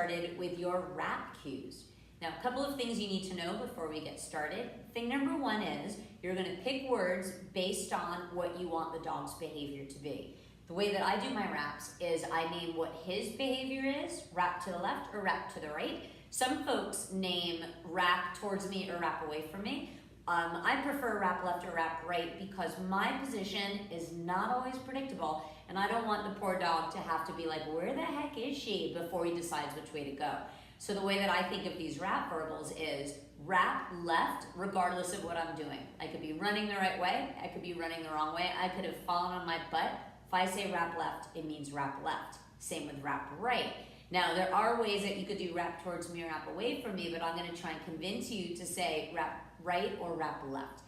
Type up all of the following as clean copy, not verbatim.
started with your wrap cues. Now, a couple of things you need to know before we get started. Thing number one is you're going to pick words based on what you want the dog's behavior to be. The way that I do my wraps is I name what his behavior is, wrap to the left or wrap to the right. Some folks name wrap towards me or wrap away from me. I prefer wrap left or wrap right because my position is not always predictable and I don't want the poor dog to have to be like, where the heck is she, before he decides which way to go. So the way that I think of these wrap verbals is wrap left regardless of what I'm doing. I could be running the right way, I could be running the wrong way, I could have fallen on my butt. If I say wrap left, it means wrap left. Same with wrap right. Now, there are ways that you could do wrap towards me or wrap away from me, but I'm going to try and convince you to say wrap right or wrap left.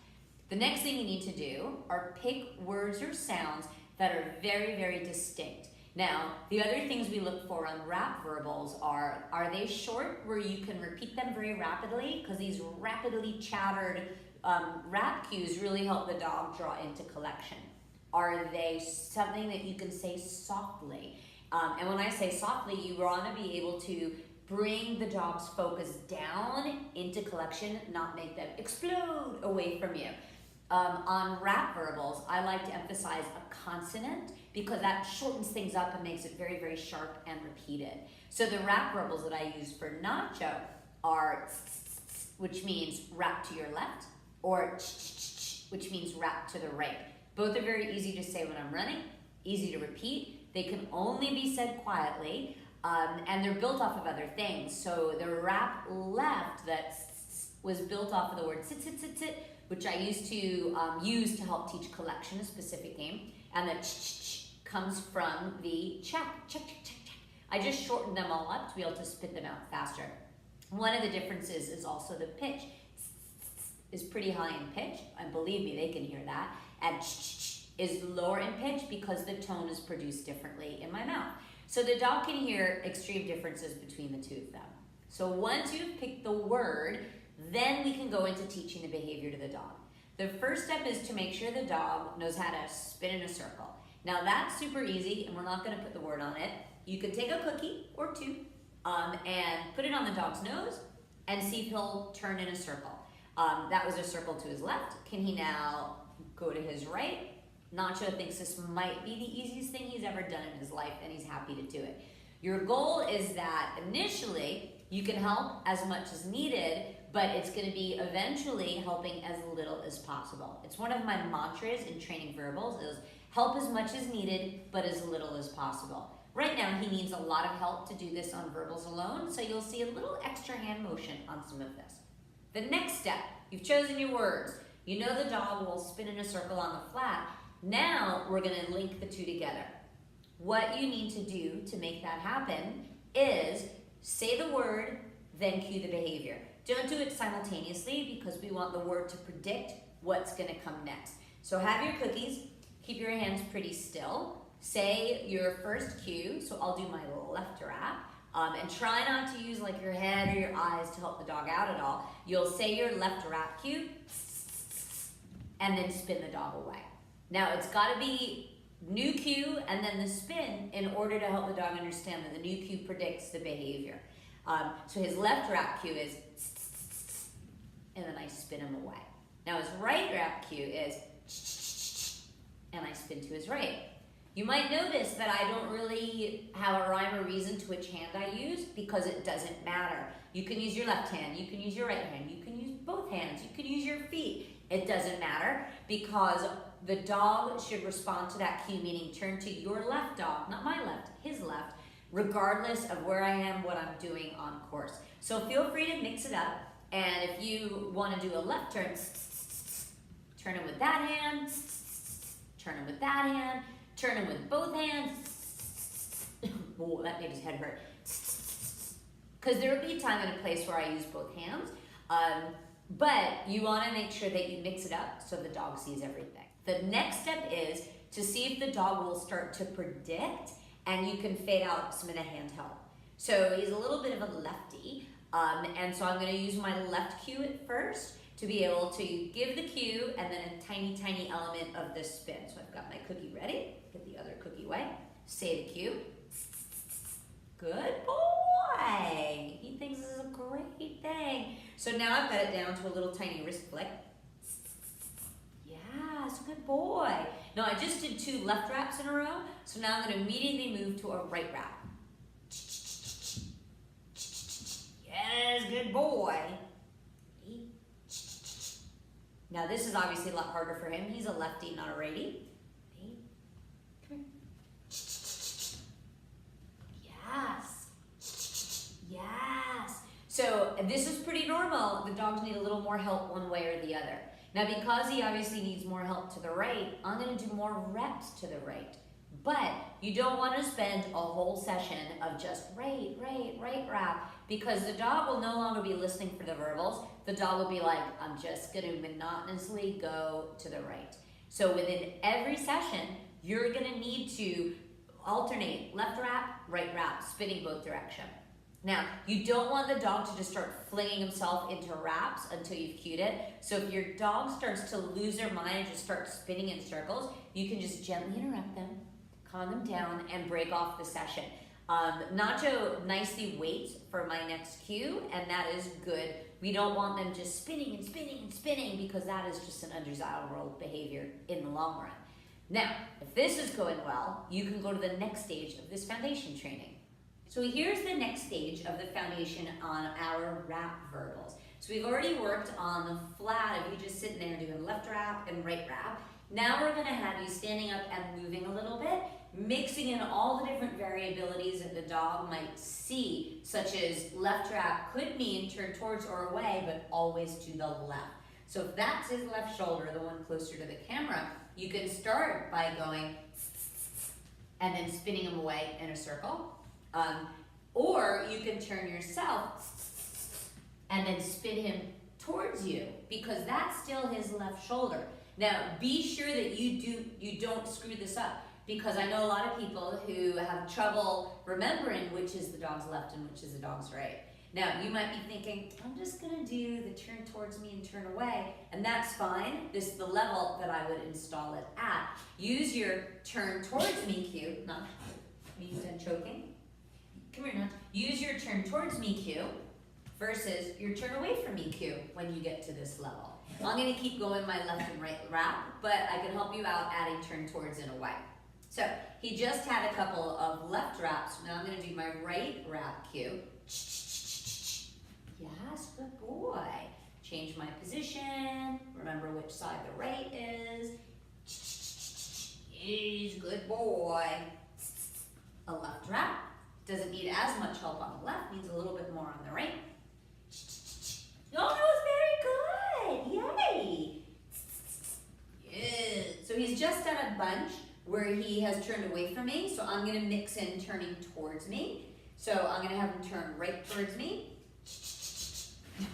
The next thing you need to do are pick words or sounds that are very, very distinct. Now, the other things we look for on wrap verbals are they short where you can repeat them very rapidly? Because these rapidly chattered wrap cues really help the dog draw into collection. Are they something that you can say softly? And when I say softly, you want to be able to bring the dog's focus down into collection, not make them explode away from you. On wrap verbals, I like to emphasize a consonant because that shortens things up and makes it very, very sharp and repeated. So the wrap verbals that I use for Nacho are which means wrap to your left, or which means wrap to the right. Both are very easy to say when I'm running, easy to repeat. They can only be said quietly, and they're built off of other things. So the wrap left that was built off of the word sit, sit, sit, sit, which I used to use to help teach collection, a specific game, and the comes from the check, check, check, check, check. I just shortened them all up to be able to spit them out faster. One of the differences is also the pitch is pretty high in pitch, and believe me, they can hear that, and is lower in pitch because the tone is produced differently in my mouth. So the dog can hear extreme differences between the two of them. So once you've picked the word, then we can go into teaching the behavior to the dog. The first step is to make sure the dog knows how to spin in a circle. Now that's super easy, and we're not going to put the word on it. You can take a cookie or two and put it on the dog's nose and see if he'll turn in a circle. That was a circle to his left. Can he now go to his right? Nacho thinks this might be the easiest thing he's ever done in his life, and he's happy to do it. Your goal is that initially you can help as much as needed, but it's going to be eventually helping as little as possible. It's one of my mantras in training verbals is help as much as needed, but as little as possible. Right now, he needs a lot of help to do this on verbals alone, so you'll see a little extra hand motion on some of this. The next step, you've chosen your words. You know the dog will spin in a circle on the flat. Now we're going to link the two together. What you need to do to make that happen is say the word, then cue the behavior. Don't do it simultaneously because we want the word to predict what's going to come next. So have your cookies, keep your hands pretty still, say your first cue, so I'll do my left wrap, and try not to use like your head or your eyes to help the dog out at all. You'll say your left wrap cue, and then spin the dog away. Now it's got to be new cue and then the spin in order to help the dog understand that the new cue predicts the behavior. So his left wrap cue is and then I spin him away. Now his right wrap cue is and I spin to his right. You might notice that I don't really have a rhyme or reason to which hand I use because it doesn't matter. You can use your left hand, you can use your right hand, you can use both hands, you can use your feet. It doesn't matter because the dog should respond to that cue, meaning turn to your left dog, not my left, his left, regardless of where I am, what I'm doing on course. So feel free to mix it up, and if you want to do a left turn, turn him with that hand, turn him with that hand, turn him with both hands. Oh, that made his head hurt. Because there will be a time and a place where I use both hands, but you want to make sure that you mix it up so the dog sees everything. The next step is to see if the dog will start to predict, and you can fade out some of the hand help. So he's a little bit of a lefty, and so I'm going to use my left cue at first to be able to give the cue and then a tiny, tiny element of the spin. So I've got my cookie ready. Get the other cookie away. Say the cue. Good boy. thing. So now I've got it down to a little tiny wrist flick. Yes, good boy. Now I just did 2 left wraps in a row, so now I'm going to immediately move to a right wrap. Yes, good boy. Now this is obviously a lot harder for him. He's a lefty, not a righty. Come here. Yes. Yes. So this is pretty normal. The dogs need a little more help one way or the other. Now because he obviously needs more help to the right, I'm going to do more reps to the right. But you don't want to spend a whole session of just right wrap, because the dog will no longer be listening for the verbals. The dog will be like, I'm just going to monotonously go to the right. So within every session, you're going to need to alternate left wrap, right wrap, spinning both directions. Now, you don't want the dog to just start flinging himself into wraps until you've cued it. So if your dog starts to lose their mind and just start spinning in circles, you can just gently interrupt them, calm them down, and break off the session. Nacho nicely waits for my next cue, and that is good. We don't want them just spinning and spinning and spinning, because that is just an undesirable behavior in the long run. Now, if this is going well, you can go to the next stage of this foundation training. So here's the next stage of the foundation on our wrap verbals. So we've already worked on the flat of you just sitting there doing left wrap and right wrap. Now we're going to have you standing up and moving a little bit, mixing in all the different variabilities that the dog might see, such as left wrap could mean turn towards or away, but always to the left. So if that's his left shoulder, the one closer to the camera, you can start by going and then spinning him away in a circle. Or you can turn yourself and then spin him towards you, because that's still his left shoulder. Now, be sure that you don't screw this up, because I know a lot of people who have trouble remembering which is the dog's left and which is the dog's right. Now, you might be thinking, I'm just going to do the turn towards me and turn away, and that's fine. This is the level that I would install it at. Use your turn towards me cue. Not, are you done choking? Come here now. Use your turn towards me cue versus your turn away from me cue when you get to this level. I'm going to keep going my left and right wrap, but I can help you out adding turn towards and away. So he just had a couple of left wraps. Now I'm going to do my right wrap cue. Yes, good boy. Change my position. Remember which side the right is. Yes, good boy. A left wrap. Doesn't need as much help on the left, needs a little bit more on the right. Oh, that was very good. Yay. Yes. So he's just done a bunch where he has turned away from me, so I'm going to mix in turning towards me. So I'm going to have him turn right towards me.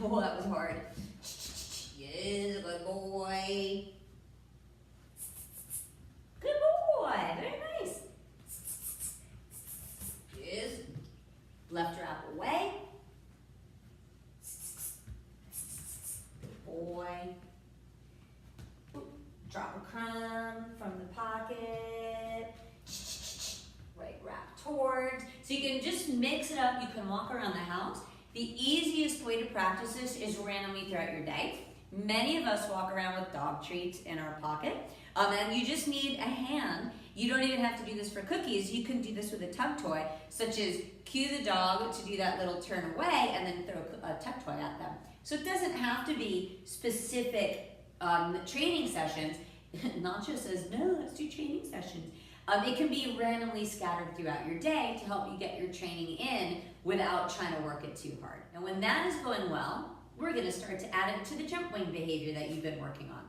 Oh, that was hard. Yes, good boy. Good boy. Very nice. Yes. Left wrap away. Good boy. Drop a crumb from the pocket. Right wrap towards. So you can just mix it up. You can walk around the house. The easiest way to practice this is randomly throughout your day. Many of us walk around with dog treats in our pocket, and you just need a hand. You don't even have to do this for cookies. You can do this with a tug toy, such as cue the dog to do that little turn away and then throw a tug toy at them. So it doesn't have to be specific training sessions. Nacho says, no, let's do training sessions. It can be randomly scattered throughout your day to help you get your training in without trying to work it too hard. And when that is going well, we're going to start to add it to the jump wing behavior that you've been working on.